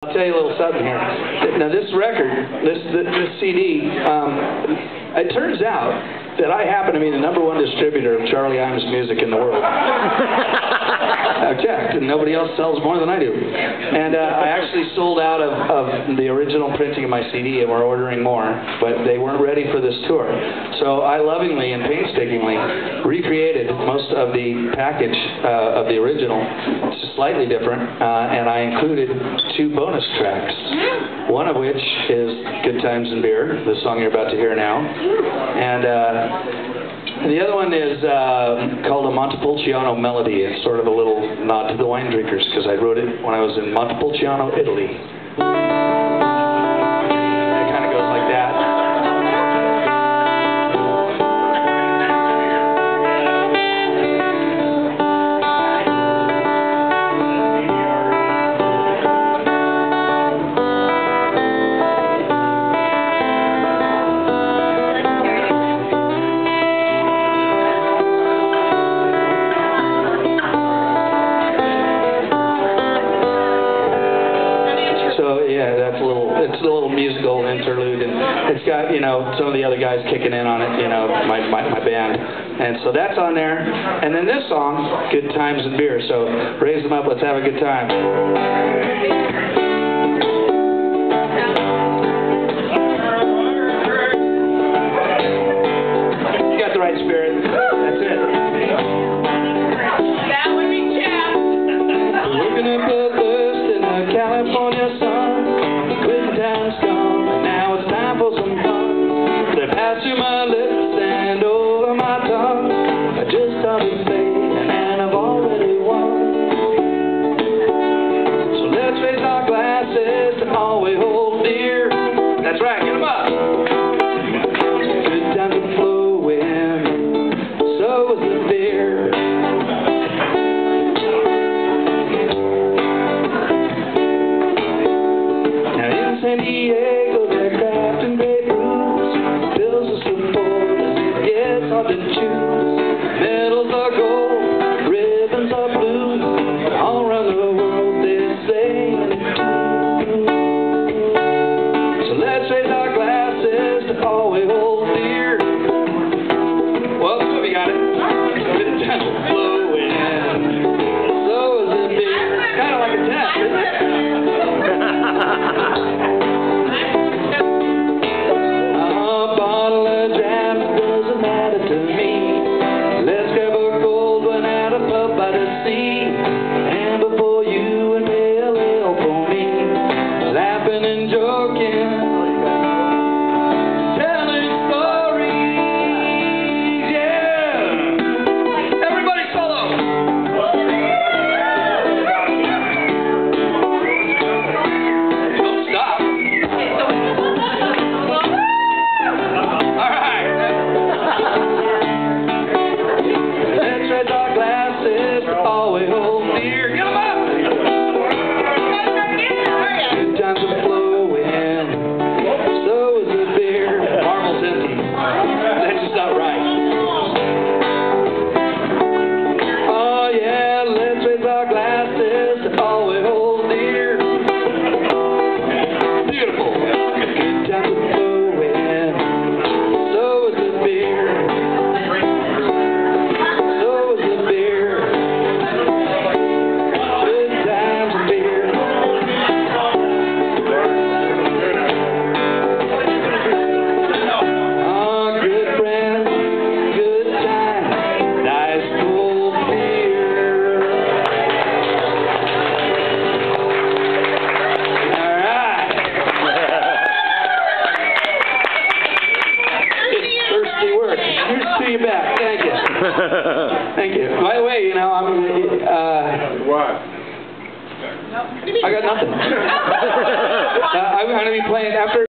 I'll tell you a little something here. Now this record, this CD, it turns out that I happen to be the #1 distributor of Charlie Imus music in the world. I've checked, and nobody else sells more than I do. And I actually sold out of the original printing of my CD, and we're ordering more, but they weren't ready for this tour. So I lovingly and painstakingly recreated most of the package of the original. It's slightly different, and I included 2 bonus tracks, one of which is Good Times and Beer, the song you're about to hear now, and the other one is called a Montepulciano Melody. It's sort of a little nod to the wine drinkers, because I wrote it when I was in Montepulciano, Italy. Yeah, it's a little musical interlude, and it's got, you know, some of the other guys kicking in on it, you know, my band. And so that's on there. And then this song, Good Times and Beer. So raise them up, let's have a good time. You got the right spirit. That's it. That would be Jeff. We're gonna put this in the California sun. Good times gone, and now it's time for some fun. They pass through my lips and over my tongue. I just started playing, and I've already won. So let's raise our glasses to all we hold dear. That's right, get them up. Good times are flowing, so is the beer. San Diego, they're crafting great brews. Bills of support as it gets hard to choose. Medals are gold, ribbons are blue. All around the world they sing and so let's raise our glasses to all we hold dear. Well, some of you got it. Good times are flowing, so is the beer. It's kind of like a test, isn't it? Back. Thank you. Thank you. By the way, you know, What? I got nothing. I'm going to be playing after.